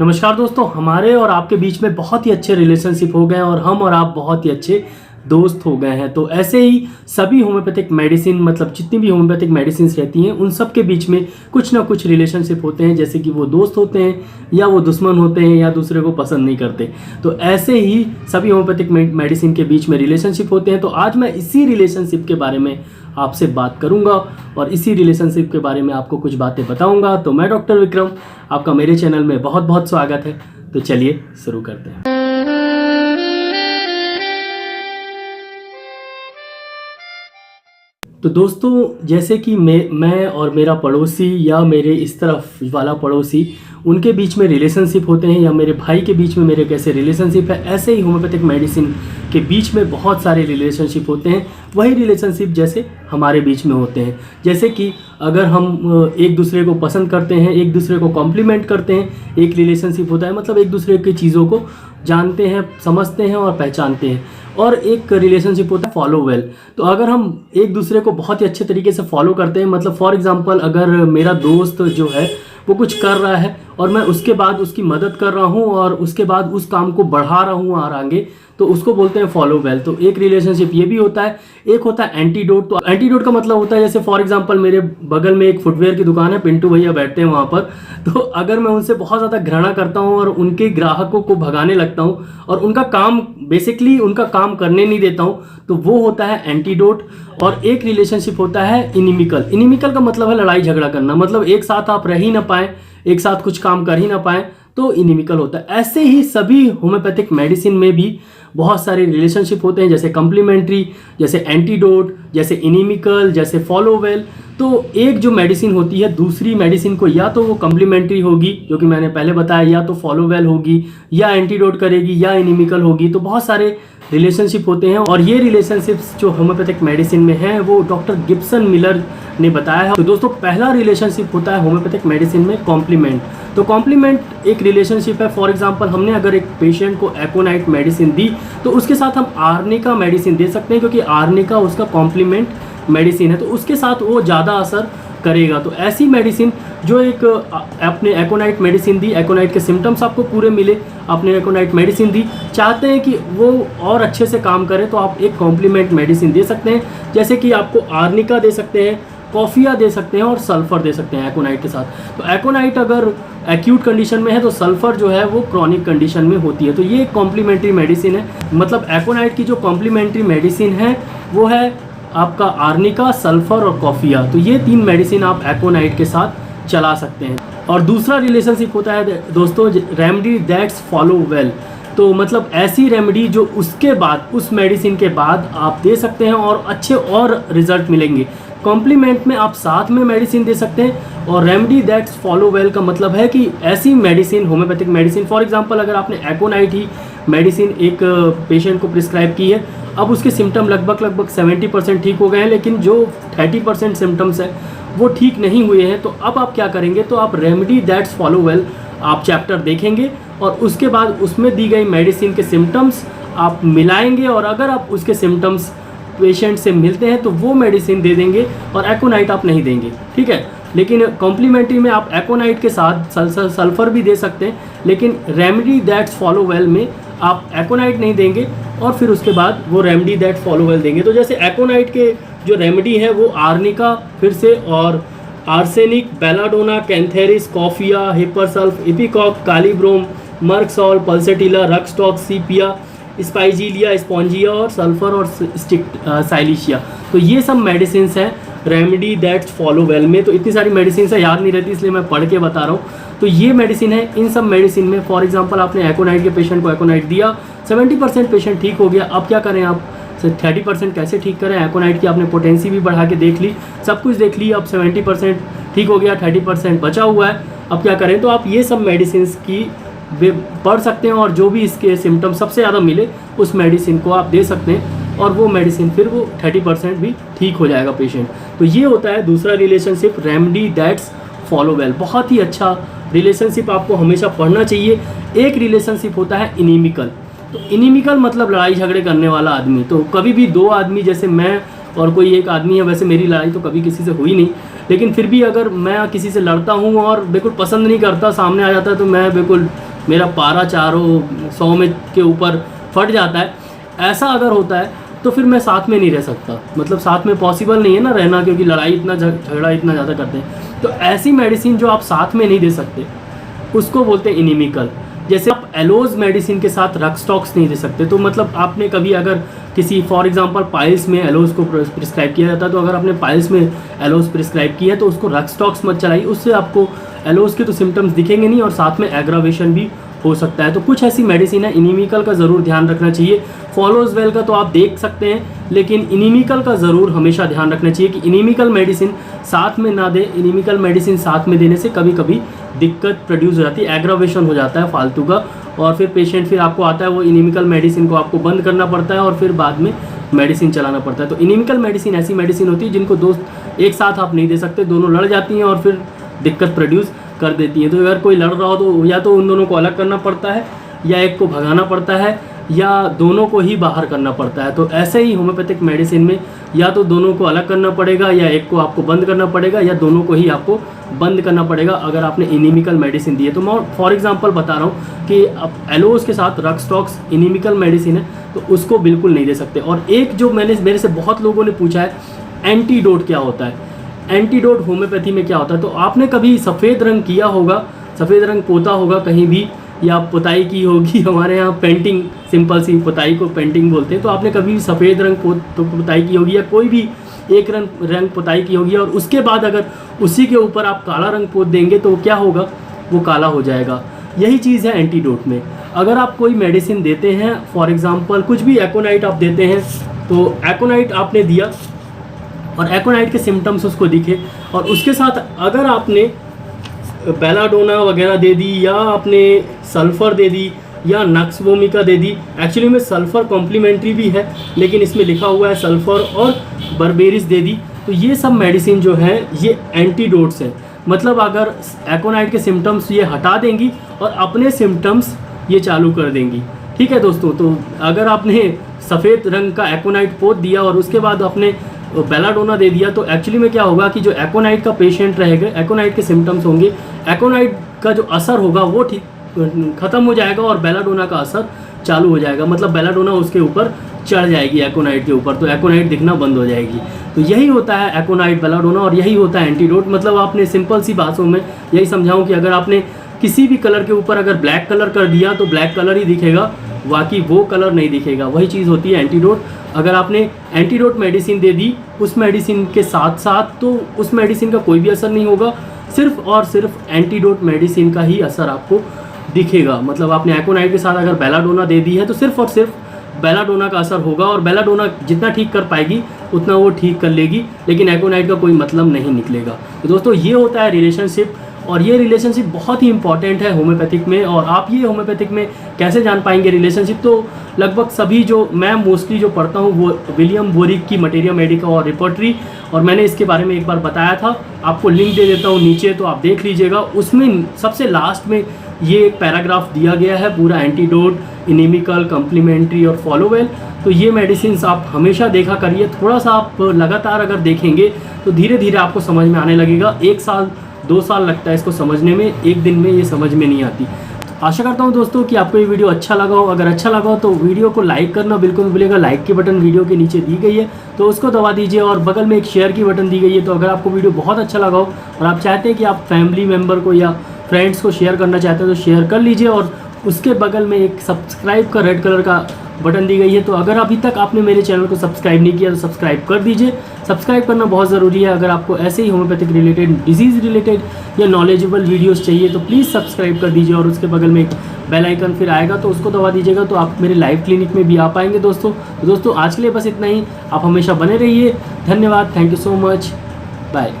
नमस्कार दोस्तों, हमारे और आपके बीच में बहुत ही अच्छे रिलेशनशिप हो गए हैं और हम और आप बहुत ही अच्छे दोस्त हो गए हैं। तो ऐसे ही सभी होम्योपैथिक मेडिसिन मतलब जितनी भी होम्योपैथिक मेडिसिन रहती हैं उन सब के बीच में कुछ ना कुछ रिलेशनशिप होते हैं, जैसे कि वो दोस्त होते हैं या वो दुश्मन होते हैं या दूसरे को पसंद नहीं करते। तो ऐसे ही सभी होम्योपैथिक मेडिसिन के बीच में रिलेशनशिप होते हैं। तो आज मैं इसी रिलेशनशिप के बारे में आपसे बात करूंगा और इसी रिलेशनशिप के बारे में आपको कुछ बातें बताऊंगा। तो मैं डॉक्टर विक्रम, आपका मेरे चैनल में बहुत बहुत स्वागत है। तो चलिए शुरू करते हैं। तो दोस्तों, जैसे कि मैं और मेरा पड़ोसी या मेरे इस तरफ वाला पड़ोसी, उनके बीच में रिलेशनशिप होते हैं, या मेरे भाई के बीच में मेरे कैसे रिलेशनशिप है, ऐसे ही होम्योपैथिक मेडिसिन के बीच में बहुत सारे रिलेशनशिप होते हैं। वही रिलेशनशिप जैसे हमारे बीच में होते हैं, जैसे कि अगर हम एक दूसरे को पसंद करते हैं, एक दूसरे को कॉम्प्लीमेंट करते हैं, एक रिलेशनशिप होता है। मतलब एक दूसरे की चीज़ों को जानते हैं, समझते हैं और पहचानते हैं। और एक रिलेशनशिप होता है फॉलो वेल। तो अगर हम एक दूसरे को बहुत ही अच्छे तरीके से फॉलो करते हैं, मतलब फॉर एग्जांपल अगर मेरा दोस्त जो है वो कुछ कर रहा है और मैं उसके बाद उसकी मदद कर रहा हूँ और उसके बाद उस काम को बढ़ा रहा हूँ और आगे, तो उसको बोलते हैं फॉलो वेल। तो एक रिलेशनशिप ये भी होता है। एक होता है एंटीडोट। तो एंटीडोट का मतलब होता है, जैसे फॉर एग्जांपल मेरे बगल में एक फुटवेयर की दुकान है, पिंटू भैया बैठते हैं वहाँ पर। तो अगर मैं उनसे बहुत ज़्यादा घृणा करता हूँ और उनके ग्राहकों को भगाने लगता हूँ और उनका काम बेसिकली उनका काम करने नहीं देता हूँ, तो वो होता है एंटीडोट। और एक रिलेशनशिप होता है इनिमिकल। इनिमिकल का मतलब है लड़ाई झगड़ा करना, मतलब एक साथ आप रह ही ना पाए, एक साथ कुछ काम कर ही ना पाए, तो इनिमिकल होता है। ऐसे ही सभी होम्योपैथिक मेडिसिन में भी बहुत सारे रिलेशनशिप होते हैं, जैसे कम्प्लीमेंट्री, जैसे एंटीडोट, जैसे इनिमिकल, जैसे फॉलो वेल। तो एक जो मेडिसिन होती है दूसरी मेडिसिन को या तो वो कम्प्लीमेंट्री होगी, जो कि मैंने पहले बताया, या तो फॉलो वेल होगी, या एंटीडोट करेगी, या इनिमिकल होगी। तो बहुत सारे रिलेशनशिप होते हैं और ये रिलेशनशिप्स जो होम्योपैथिक मेडिसिन में हैं वो डॉक्टर गिब्सन मिलर ने बताया है। तो दोस्तों, पहला रिलेशनशिप होता है होम्योपैथिक मेडिसिन में कॉम्प्लीमेंट। तो कॉम्प्लीमेंट एक रिलेशनशिप है। फॉर एग्जांपल हमने अगर एक पेशेंट को एकोनाइट मेडिसिन दी तो उसके साथ हम आर्निका मेडिसिन दे सकते हैं, क्योंकि आर्निका उसका कॉम्प्लीमेंट मेडिसिन है, तो उसके साथ वो ज़्यादा असर करेगा। तो ऐसी मेडिसिन जो एक आपने एकोनाइट मेडिसिन दी, एकोनाइट के सिम्टम्स आपको पूरे मिले, आपने एकोनाइट मेडिसिन दी, चाहते हैं कि वो और अच्छे से काम करे, तो आप एक कॉम्प्लीमेंट मेडिसिन दे सकते हैं। जैसे कि आपको आर्निका दे सकते हैं, कॉफिया दे सकते हैं और सल्फर दे सकते हैं एकोनाइट के साथ। तो एकोनाइट अगर एक्यूट कंडीशन में है तो सल्फर जो है वो क्रॉनिक कंडीशन में होती है। तो ये एक कॉम्प्लीमेंट्री मेडिसिन है। मतलब एकोनाइट की जो कॉम्प्लीमेंट्री मेडिसिन है वो है आपका आर्निका, सल्फर और कॉफिया। तो ये तीन मेडिसिन आप एकोनाइट के साथ चला सकते हैं। और दूसरा रिलेशनशिप होता है दोस्तों रेमेडी दैट्स फॉलो वेल। तो मतलब ऐसी रेमेडी जो उसके बाद, उस मेडिसिन के बाद आप दे सकते हैं और अच्छे और रिजल्ट मिलेंगे। कॉम्प्लीमेंट में आप साथ में मेडिसिन दे सकते हैं, और रेमेडी दैट्स फॉलो वेल का मतलब है कि ऐसी medicine, homeopathic medicine, for example अगर आपने एकोनाइट ही मेडिसिन एक पेशेंट को प्रिस्क्राइब की है, अब उसके सिम्टम लगभग 70% ठीक हो गए हैं, लेकिन जो 30% सिम्टम्स है वो ठीक नहीं हुए हैं। तो अब आप क्या करेंगे, तो आप रेमेडी दैट्स फॉलो वेल आप चैप्टर देखेंगे और उसके बाद उसमें दी गई मेडिसिन के सिम्टम्स आप मिलाएंगे, और अगर आप उसके सिम्टम्स पेशेंट से मिलते हैं तो वो मेडिसिन दे देंगे और एकोनाइट आप नहीं देंगे, ठीक है। लेकिन कॉम्प्लीमेंट्री में आप एकोनाइट के साथ सल्फर भी दे सकते हैं, लेकिन रेमेडी दैट्स फॉलो वेल में आप एकोनाइट नहीं देंगे और फिर उसके बाद वो रेमेडी दैट फॉलो वेल देंगे। तो जैसे एकोनाइट के जो रेमेडी है वो आर्निका फिर से, और arsenic, belladonna, cantharis, coffea, hepar sulph, ipecac, kali brom, merc sol, pulsatilla, rhus tox, sepia, spigelia, spongia और सल्फर और साइलिशिया। तो ये सब मेडिसिन हैं रेमेडी दैट्स फॉलो वेल में। तो इतनी सारी मेडिसिन है, याद नहीं रहती, इसलिए मैं पढ़ के बता रहा हूँ। तो ये मेडिसिन है। इन सब मेडिसिन में फॉर एग्जांपल आपने एकोनाइट के पेशेंट को एकोनाइट दिया, 70% पेशेंट ठीक हो गया। अब क्या करें, आप 30% कैसे ठीक करें। एकोनाइट की आपने पोटेंसी भी बढ़ा के देख ली, सब कुछ देख ली, अब 70% ठीक हो गया, 30% बचा हुआ है। अब क्या करें, तो आप ये सब मेडिसिन की पढ़ सकते हैं और जो भी इसके सिम्टम सबसे ज़्यादा मिले उस मेडिसिन को आप दे सकते हैं, और वो मेडिसिन फिर वो 30% भी ठीक हो जाएगा पेशेंट। तो ये होता है दूसरा relationship, remedy that's follow well. बहुत ही अच्छा रिलेशनशिप, आपको हमेशा पढ़ना चाहिए। एक रिलेशनशिप होता है इनिमिकल। तो इनिमिकल मतलब लड़ाई झगड़े करने वाला आदमी। तो कभी भी दो आदमी, जैसे मैं और कोई एक आदमी है, वैसे मेरी लड़ाई तो कभी किसी से हुई नहीं, लेकिन फिर भी अगर मैं किसी से लड़ता हूँ और बिल्कुल पसंद नहीं करता, सामने आ जाता है, तो मैं बिल्कुल मेरा पारा 400 में के ऊपर फट जाता है, ऐसा अगर होता है तो फिर मैं साथ में नहीं रह सकता। मतलब साथ में पॉसिबल नहीं है ना रहना, क्योंकि लड़ाई इतना झगड़ा इतना ज़्यादा करते हैं। तो ऐसी मेडिसिन जो आप साथ में नहीं दे सकते उसको बोलते हैं इनिमिकल। जैसे आप एलोज मेडिसिन के साथ रक्सटॉक्स नहीं दे सकते, तो मतलब आपने कभी अगर किसी फॉर एग्जांपल पाइल्स में एलोज को प्रिस्क्राइब किया जाता है, तो अगर आपने पाइल्स में एलोज प्रिस्क्राइब किया है तो उसको रक्सटॉक्स मत चलाइए, उससे आपको एलोज के तो सिम्टम्स दिखेंगे नहीं और साथ में एग्रावेशन भी हो सकता है। तो कुछ ऐसी मेडिसिन है, इनिमिकल का ज़रूर ध्यान रखना चाहिए। फॉलोज वेल का तो आप देख सकते हैं, लेकिन इनिमिकल का ज़रूर हमेशा ध्यान रखना चाहिए कि इनिमिकल मेडिसिन साथ में ना दे। इनिमिकल मेडिसिन साथ में देने से कभी कभी दिक्कत प्रोड्यूस हो जाती है, एग्रावेशन हो जाता है फालतू का, और फिर पेशेंट फिर आपको आता है वो इनिमिकल मेडिसिन को आपको बंद करना पड़ता है और फिर बाद में मेडिसिन चलाना पड़ता है। तो इनिमिकल मेडिसिन ऐसी मेडिसिन होती है जिनको दोस्त एक साथ आप नहीं दे सकते, दोनों लड़ जाती हैं और फिर दिक्कत प्रोड्यूस कर देती हैं। तो अगर कोई लड़ रहा हो तो या तो उन दोनों को अलग करना पड़ता है, या एक को भगाना पड़ता है, या दोनों को ही बाहर करना पड़ता है। तो ऐसे ही होम्योपैथिक मेडिसिन में या तो दोनों को अलग करना पड़ेगा, या एक को आपको बंद करना पड़ेगा, या दोनों को ही आपको बंद करना पड़ेगा अगर आपने इनिमिकल मेडिसिन दी है। तो मैं फॉर एग्जांपल बता रहा हूँ कि अब एलोज के साथ रक्सटॉक्स इनिमिकल मेडिसिन है तो उसको बिल्कुल नहीं दे सकते। और एक जो मेरे से बहुत लोगों ने पूछा है, एंटीडोट क्या होता है, एंटीडोट होम्योपैथी में क्या होता है। तो आपने कभी सफ़ेद रंग किया होगा, सफ़ेद रंग पोता होगा कहीं भी, या पुताई की होगी, हमारे यहाँ पेंटिंग, सिंपल सी पुताई को पेंटिंग बोलते हैं। तो आपने कभी सफ़ेद रंग पुताई की होगी, या कोई भी एक रंग पुताई की होगी, और उसके बाद अगर उसी के ऊपर आप काला रंग पोत देंगे तो क्या होगा, वो काला हो जाएगा। यही चीज़ है एंटीडोट में। अगर आप कोई मेडिसिन देते हैं, फॉर एग्जांपल कुछ भी एकोनाइट आप देते हैं, तो एकोनाइट आपने दिया और एकोनाइट के सिम्टम्स उसको दिखे, और उसके साथ अगर आपने बेलाडोना वगैरह दे दी, या आपने सल्फ़र दे दी, या नक्सवोमिका दे दी। एक्चुअली में सल्फ़र कॉम्प्लीमेंट्री भी है, लेकिन इसमें लिखा हुआ है सल्फ़र, और बर्बेरिस दे दी। तो ये सब मेडिसिन जो है ये एंटीडोट्स हैं। मतलब अगर एकोनाइट के सिम्टम्स ये हटा देंगी और अपने सिम्टम्स ये चालू कर देंगी। ठीक है दोस्तों, तो अगर आपने सफ़ेद रंग का एकोनाइट पोत दिया और उसके बाद आपने बेलाडोना दे दिया, तो एक्चुअली में क्या होगा कि जो एकोनाइट का पेशेंट रहेगा, एकोनाइट के सिम्टम्स होंगे, एकोनाइट का जो असर होगा वो ठीक ख़त्म हो जाएगा और बेलाडोना का असर चालू हो जाएगा। मतलब बेलाडोना उसके ऊपर चढ़ जाएगी एकोनाइट के ऊपर, तो एकोनाइट दिखना बंद हो जाएगी। तो यही होता है एकोनाइट, बेलाडोना, और यही होता है एंटीडोट। मतलब आपने सिंपल सी बातों में यही समझाऊँ कि अगर आपने किसी भी कलर के ऊपर अगर ब्लैक कलर कर दिया तो ब्लैक कलर ही दिखेगा, बाकी वो कलर नहीं दिखेगा। वही चीज़ होती है एंटीडोट। अगर आपने एंटीडोट मेडिसिन दे दी उस मेडिसिन के साथ साथ, तो उस मेडिसिन का कोई भी असर नहीं होगा, सिर्फ और सिर्फ एंटीडोट मेडिसिन का ही असर आपको दिखेगा। मतलब आपने एकोनाइट के साथ अगर बेलाडोना दे दी है तो सिर्फ और सिर्फ बेलाडोना का असर होगा, और बेलाडोना जितना ठीक कर पाएगी उतना वो ठीक कर लेगी, लेकिन एकोनाइट का कोई मतलब नहीं निकलेगा। तो दोस्तों ये होता है रिलेशनशिप, और ये रिलेशनशिप बहुत ही इंपॉर्टेंट है होम्योपैथिक में। और आप ये होम्योपैथिक में कैसे जान पाएंगे रिलेशनशिप, तो लगभग सभी जो मैं मोस्टली जो पढ़ता हूँ वो विलियम बोरिक की मटेरिया मेडिका और रिपोर्टरी, और मैंने इसके बारे में एक बार बताया था, आपको लिंक दे देता हूँ नीचे, तो आप देख लीजिएगा। उसमें सबसे लास्ट में ये एक पैराग्राफ दिया गया है पूरा, एंटीडोट, इनिमिकल, कम्प्लीमेंट्री और फॉलोवेल। तो ये मेडिसिन आप हमेशा देखा करिए, थोड़ा सा आप लगातार अगर देखेंगे तो धीरे धीरे आपको समझ में आने लगेगा। 1 साल 2 साल लगता है इसको समझने में, एक दिन में ये समझ में नहीं आती। आशा करता हूँ दोस्तों कि आपको ये वीडियो अच्छा लगा हो। अगर अच्छा लगा हो तो वीडियो को लाइक करना बिल्कुल मत भूलिएगा। लाइक की बटन वीडियो के नीचे दी गई है तो उसको दबा दीजिए, और बगल में एक शेयर की बटन दी गई है। तो अगर आपको वीडियो बहुत अच्छा लगा हो और आप चाहते हैं कि आप फैमिली मेम्बर को या फ्रेंड्स को शेयर करना चाहते हैं तो शेयर कर लीजिए, और उसके बगल में एक सब्सक्राइब का रेड कलर का बटन दी गई है। तो अगर अभी तक आपने मेरे चैनल को सब्सक्राइब नहीं किया तो सब्सक्राइब कर दीजिए। सब्सक्राइब करना बहुत ज़रूरी है। अगर आपको ऐसे ही होम्योपैथिक रिलेटेड, डिजीज़ रिलेटेड या नॉलेजेबल वीडियोस चाहिए तो प्लीज़ सब्सक्राइब कर दीजिए, और उसके बगल में एक बेल आइकन फिर आएगा तो उसको दबा दीजिएगा, तो आप मेरे लाइव क्लिनिक में भी आ पाएंगे दोस्तों। तो दोस्तों आज के लिए बस इतना ही। आप हमेशा बने रहिए। धन्यवाद, thank you so much, bye.